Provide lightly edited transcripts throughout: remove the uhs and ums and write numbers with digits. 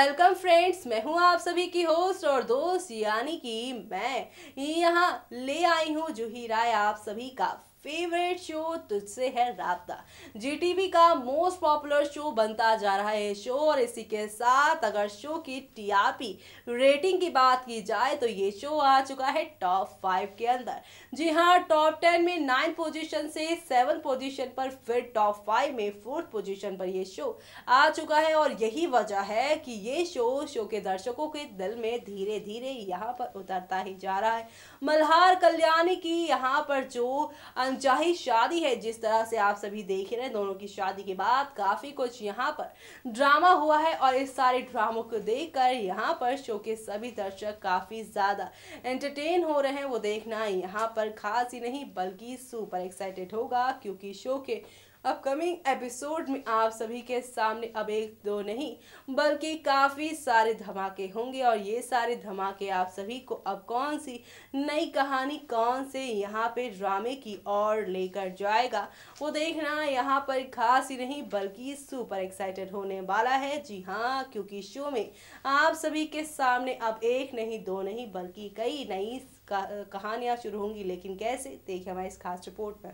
Welcome friends, मैं हूं आप सभी की होस्ट और दोस्त यानी कि मैं यहाँ ले आई हूं जूही राय, आप सभी का फेवरेट शो तुझसे है राब्ता। जीटीवी का मोस्ट पॉपुलर शो बनता जा रहा है शो, और इसी के साथ अगर शो की टीआरपी रेटिंग की बात की जाए तो ये शो आ चुका है टॉप 5 के अंदर। जी हाँ, टॉप 10 में 9 पोजीशन से 7 पोजीशन पर, फिर टॉप 5 में 4th पोजीशन पर ये शो आ चुका है। और यही वजह है कि ये शो के दर्शकों के दिल में धीरे धीरे यहाँ पर उतरता ही जा रहा है। मल्हार कल्याणी की यहाँ पर जो अनचाही शादी है, जिस तरह से आप सभी देख रहे हैं, दोनों की शादी के बाद काफी कुछ यहाँ पर ड्रामा हुआ है, और इस सारे ड्रामों को देखकर यहाँ पर शो के सभी दर्शक काफी ज्यादा एंटरटेन हो रहे हैं। वो देखना यहाँ पर खास ही नहीं बल्कि सुपर एक्साइटेड होगा, क्योंकि शो के अपकमिंग एपिसोड में आप सभी के सामने अब एक दो नहीं बल्कि काफ़ी सारे धमाके होंगे। और ये सारे धमाके आप सभी को अब कौन सी नई कहानी, कौन से यहाँ पे ड्रामे की ओर लेकर जाएगा, वो देखना यहाँ पर खास ही नहीं बल्कि सुपर एक्साइटेड होने वाला है। जी हाँ, क्योंकि शो में आप सभी के सामने अब एक नहीं दो नहीं बल्कि कई नई कहानियाँ शुरू होंगी। लेकिन कैसे, देखिए हमारे इस खास रिपोर्ट में।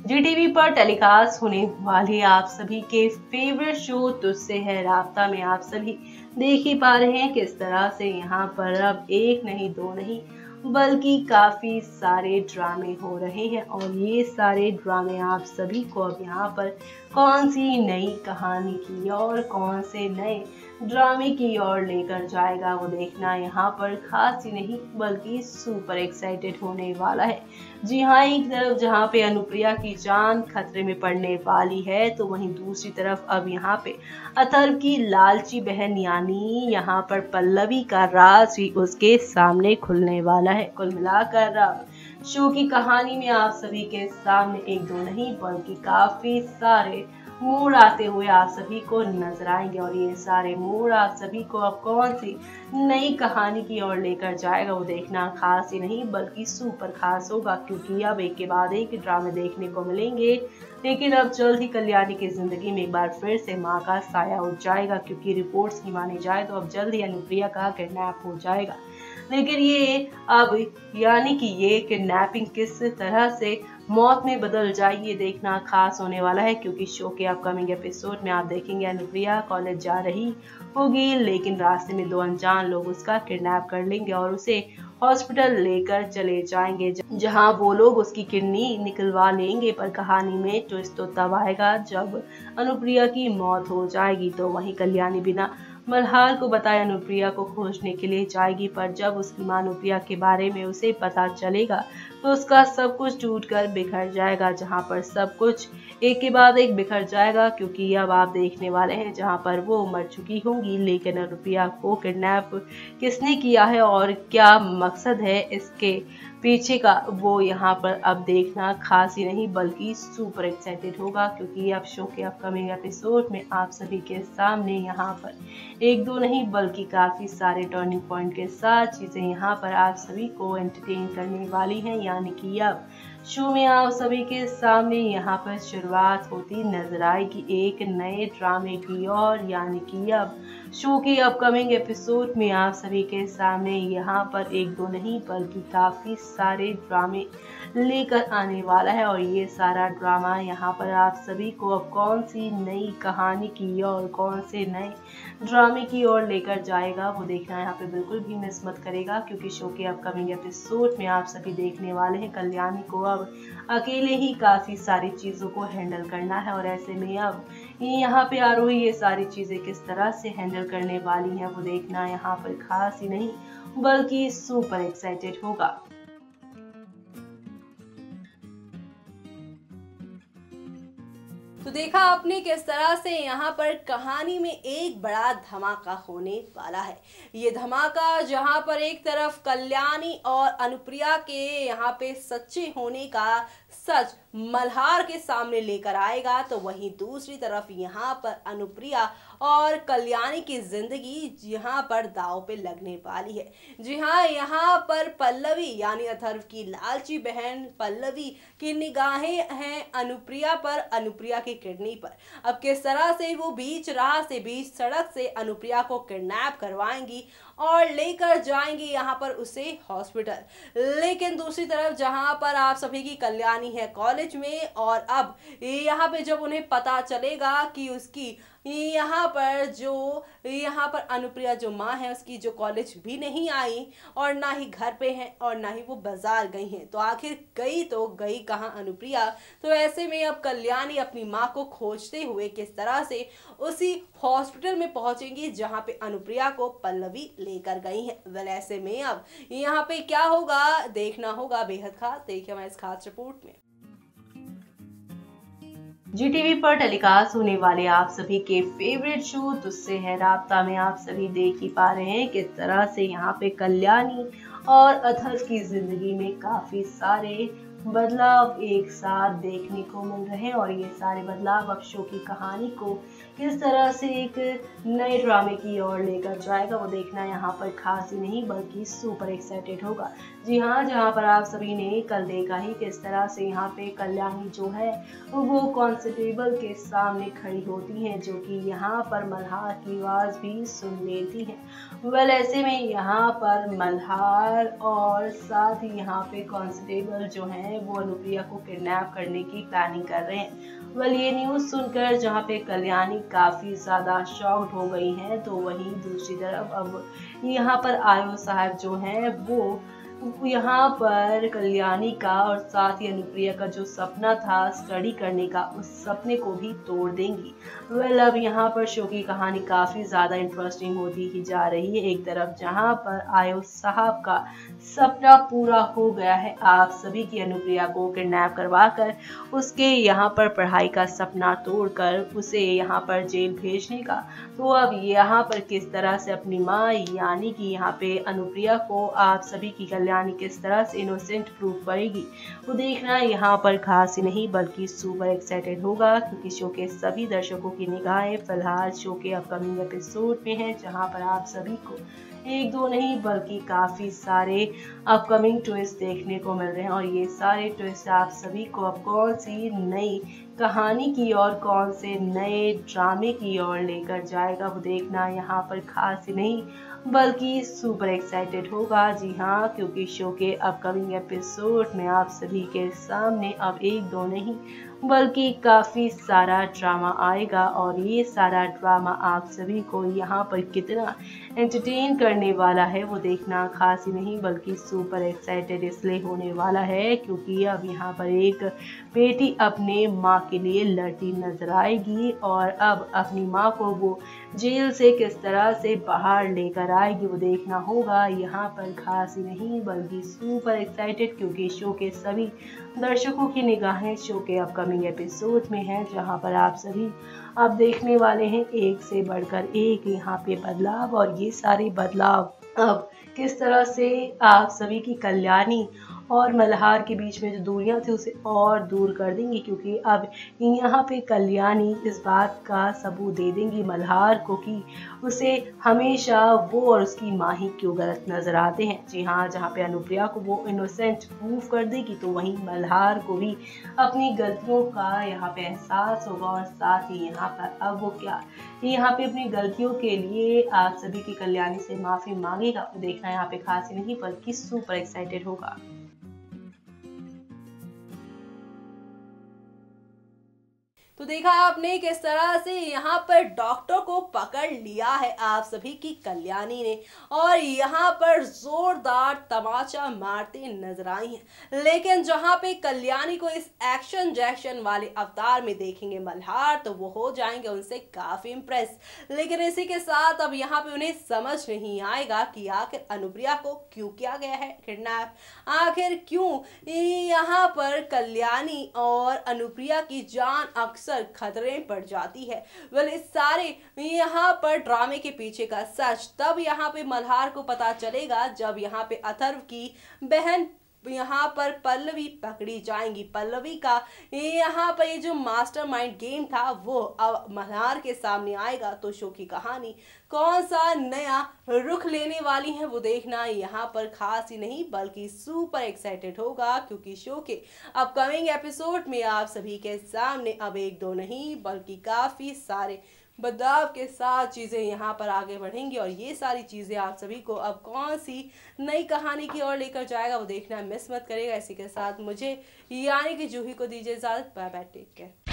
जीटीवी पर टेलीकास्ट होने वाली आप सभी के फेवरेट शो तुझसे है राब्ता में आप सभी देख ही पा रहे हैं किस तरह से यहाँ पर अब एक नहीं दो नहीं बल्कि काफी सारे ड्रामे हो रहे हैं। और ये सारे ड्रामे आप सभी को अब यहाँ पर कौन सी नई कहानी की और कौन से नए ड्रामे की ओर लेकर जाएगा, वो देखना यहाँ पर खास ही नहीं बल्कि सुपर एक्साइटेड होने वाला है। जी हाँ, एक तरफ जहाँ पे अनुप्रिया की जान खतरे में पड़ने वाली है, तो वहीं दूसरी तरफ अब यहाँ पे अथर्व की लालची बहन यानी यहाँ पर पल्लवी का राज भी उसके सामने खुलने वाला है। कुल मिलाकर अब शो की कहानी में आप सभी के सामने एक दो नहीं बल्कि काफी सारे मोड़ आते हुए आप सभी को नजर आएंगे। और ये सारे मोड़ आप सभी को अब कौन सी नई कहानी की ओर लेकर जाएगा, वो देखना खास ही नहीं बल्कि सुपर खास होगा, क्योंकि अब एक के बाद एक ड्रामे देखने को मिलेंगे। लेकिन अब जल्द ही कल्याणी की जिंदगी में एक बार फिर से माँ का साया उठ जाएगा, क्योंकि रिपोर्ट्स की मानी जाए तो अब जल्द ही अनुप्रिया का किडनैप हो जाएगा। लेकिन ये अब यानी कि ये किडनैपिंग किस तरह से मौत में बदल जाए, ये देखना खास होने वाला है, क्योंकि शो के अपकमिंग एपिसोड में आप देखेंगे अनुप्रिया कॉलेज जा रही होगी, लेकिन रास्ते में दो अनजान लोग उसका किडनैप कर लेंगे और उसे हॉस्पिटल लेकर चले जाएंगे, जहां वो लोग उसकी किडनी निकलवा लेंगे। पर कहानी में ट्विस्ट तो तब आएगा जब अनुप्रिया की मौत हो जाएगी। तो वहीं कल्याणी बिना मल्हार को बताए अनुप्रिया को खोजने के लिए जाएगी, पर जब उसकी मां अनुप्रिया के बारे में उसे पता चलेगा तो उसका सब कुछ टूट कर बिखर जाएगा। जहां पर सब कुछ एक के बाद एक बिखर जाएगा, क्योंकि अब आप देखने वाले हैं जहां पर वो मर चुकी होंगी, लेकिन अनुप्रिया को किडनैप किसने किया है और क्या मकसद है इसके पीछे का, वो यहाँ पर अब देखना खास ही नहीं बल्कि सुपर एक्साइटेड होगा, क्योंकि अब शो के अपकमिंग एपिसोड में आप सभी के सामने यहाँ पर एक दो नहीं बल्कि काफी सारे टर्निंग पॉइंट के साथ चीजें यहाँ पर आप सभी को एंटरटेन करने वाली हैं। यानी कि अब शो में आप सभी के सामने यहाँ पर शुरुआत होती नजर आएगी एक नए ड्रामे की, और यानी कि अब शो के अपकमिंग एपिसोड में आप सभी के सामने यहाँ पर एक दो नहीं बल्कि काफी सारे ड्रामे लेकर आने वाला है। और ये सारा ड्रामा यहाँ पर आप सभी को अब कौन सी नई कहानी की और कौन से नए ड्रामे की ओर लेकर जाएगा, वो देखना यहाँ पे बिल्कुल भी मिस मत करेगा, क्योंकि शो के अपकमिंग एपिसोड में आप सभी देखने वाले हैं कल्याणी को अब अकेले ही काफी सारी चीजों को हैंडल करना है। और ऐसे में अब यहाँ पे आरोही ये सारी चीजें किस तरह से हैंडल करने वाली हैं, वो देखना यहाँ पर खास ही नहीं बल्कि सुपर एक्साइटेड होगा। तो देखा आपने किस तरह से यहाँ पर कहानी में एक बड़ा धमाका होने वाला है। ये धमाका जहाँ पर एक तरफ कल्याणी और अनुप्रिया के यहाँ पे सच्चे होने का सच मल्हार के सामने लेकर आएगा, तो वहीं दूसरी तरफ यहाँ पर अनुप्रिया और कल्याणी की जिंदगी यहाँ पर दांव पे लगने वाली है। जी हाँ, यहाँ पर पल्लवी यानी अथर्व की लालची बहन पल्लवी की निगाहें हैं अनुप्रिया पर, अनुप्रिया की किडनी पर। अब किस तरह से वो बीच राह से, बीच सड़क से अनुप्रिया को किडनैप करवाएंगी और लेकर जाएंगी यहाँ पर उसे हॉस्पिटल। लेकिन दूसरी तरफ जहाँ पर आप सभी की कल्याणी है कॉलेज में, और अब यहाँ पे जब उन्हें पता चलेगा कि उसकी यहाँ पर अनुप्रिया जो माँ है उसकी जो कॉलेज भी नहीं आई और ना ही घर पे है और ना ही वो बाजार गई हैं, तो आखिर गई तो गई कहाँ अनुप्रिया। तो ऐसे में अब कल्याणी अपनी माँ को खोजते हुए किस तरह से उसी हॉस्पिटल में पहुंचेंगी जहां पे अनुप्रिया को पल्लवी लेकर गई है। वेल, ऐसे में अब यहाँ पे क्या होगा देखना होगा, बेहद खास। देखिए हमारे इस खास रिपोर्ट में। जीटीवी पर टेलीकास्ट होने वाले आप सभी के फेवरेट शो तुझसे है राब्ता में आप सभी देख ही पा रहे हैं किस तरह से यहाँ पे कल्याणी और अथर्व की जिंदगी में काफी सारे बदलाव एक साथ देखने को मिल रहे हैं, और ये सारे बदलाव अब शो की कहानी को किस तरह से एक नए ड्रामे की ओर लेकर जाएगा वो देखना यहाँ पर खास ही नहीं बल्कि सुपर एक्साइटेड होगा। जी हाँ, जहाँ पर आप सभी ने कल देखा ही किस तरह से यहाँ पे कल्याणी जो है वो कांस्टेबल के सामने खड़ी होती हैं, जो कि यहाँ पर मल्हार की आवाज भी सुन लेती है। वेल, ऐसे में यहाँ पर मल्हार और साथ ही यहाँ पे कांस्टेबल जो है वो अनुप्रिया को किडनैप करने की प्लानिंग कर रहे हैं। वेल, ये न्यूज सुनकर जहाँ पे कल्याणी काफी ज्यादा शॉक्ड हो गई है, तो वहीं दूसरी तरफ अब यहाँ पर आयो साहब जो है वो यहाँ पर कल्याणी का और साथ ही अनुप्रिया का जो सपना था स्टडी करने का, उस सपने को भी तोड़ देंगी। वेल, अब यहाँ पर शो की कहानी काफी ज्यादा इंटरेस्टिंग होती ही जा रही है। एक तरफ जहाँ पर आयो साहब का सपना पूरा हो गया है आप सभी की अनुप्रिया को किडनैप करवाकर उसके यहाँ पर पढ़ाई का सपना तोड़कर उसे यहाँ पर जेल भेजने का, तो अब यहाँ पर किस तरह से अपनी माँ यानी कि यहाँ पे अनुप्रिया को आप सभी की कल्याणी किस तरह से इनोसेंट प्रूव करेगी वो देखना यहाँ पर खास ही नहीं बल्कि सुपर एक्साइटेड होगा, क्योंकि शो के सभी दर्शकों की निगाहें फिलहाल शो के अपकमिंग एपिसोड में है, जहाँ पर आप सभी को एक दो नहीं बल्कि काफी सारे अपकमिंग ट्विस्ट देखने को मिल रहे हैं, और ये सारे ट्विस्ट आप सभी को अब कौन सी नई कहानी की और कौन से नए ड्रामे की ओर लेकर जाएगा वो देखना यहाँ पर खास ही नहीं बल्कि सुपर एक्साइटेड होगा। जी हाँ, क्योंकि शो के अपकमिंग एपिसोड में आप सभी के सामने अब एक दो नहीं बल्कि काफी सारा ड्रामा आएगा, और ये सारा ड्रामा आप सभी को यहाँ पर कितना एंटरटेन करने वाला है वो देखना खास ही नहीं बल्कि सुपर एक्साइटेड इसलिए होने वाला है क्योंकि अब यहाँ पर एक बेटी अपने माँ के लिए लड़ती नजर आएगी, और अब अपनी माँ को वो जेल से किस तरह से बाहर लेकर आएगी वो देखना होगा यहाँ पर खास ही नहीं बल्कि सुपर एक्साइटेड, क्योंकि शो के सभी दर्शकों की निगाहें शो के अपकमिंग एपिसोड में है, जहां पर आप सभी अब देखने वाले हैं एक से बढ़कर एक यहाँ पे बदलाव, और ये सारे बदलाव अब किस तरह से आप सभी की कल्याणी और मल्हार के बीच में जो दूरियां थी उसे और दूर कर देंगी, क्योंकि अब यहाँ पे कल्याणी इस बात का सबूत दे देंगी मल्हार को कि उसे हमेशा वो और उसकी माँ ही क्यों गलत नजर आते हैं। जी हाँ, जहाँ पे अनुप्रिया को वो इनोसेंट प्रूव कर देगी तो वहीं मल्हार को भी अपनी गलतियों का यहाँ पे एहसास होगा, और साथ ही यहाँ पर अब वो क्या यहाँ पे अपनी गलतियों के लिए आप सभी की कल्याणी से माफी मांगेगा वो देखना यहाँ पे खास ही नहीं बल्कि सुपर एक्साइटेड होगा। तो देखा आपने किस तरह से यहाँ पर डॉक्टर को पकड़ लिया है आप सभी की कल्याणी ने, और यहाँ पर जोरदार तमाचा मारते नजर आई हैं। लेकिन जहाँ पे कल्याणी को इस एक्शन जैक्शन वाले अवतार में देखेंगे मल्हार तो वो हो जाएंगे उनसे काफी इम्प्रेस। लेकिन इसी के साथ अब यहाँ पे उन्हें समझ नहीं आएगा कि आखिर अनुप्रिया को क्यों किया गया है किडनैप, आखिर क्यों यहाँ पर कल्याणी और अनुप्रिया की जान अक्सर खतरे में पड़ जाती है। वेल, इस सारे यहाँ पर ड्रामे के पीछे का सच तब यहाँ पे मल्हार को पता चलेगा जब यहाँ पे अथर्व की बहन यहाँ पर पल्लवी पकड़ी जाएंगी। पल्लवी का यहाँ पर ये जो मास्टरमाइंड गेम था वो अब मल्हार के सामने आएगा, तो शो की कहानी कौन सा नया रुख लेने वाली है वो देखना यहाँ पर खास ही नहीं बल्कि सुपर एक्साइटेड होगा, क्योंकि शो के अपकमिंग एपिसोड में आप सभी के सामने अब एक दो नहीं बल्कि काफी सारे बदलाव के साथ चीज़ें यहाँ पर आगे बढ़ेंगी, और ये सारी चीज़ें आप सभी को अब कौन सी नई कहानी की ओर लेकर जाएगा वो देखना मिस मत करेगा। इसी के साथ मुझे यानी कि जूही को दीजिए इजाज़त। Bye bye, take care.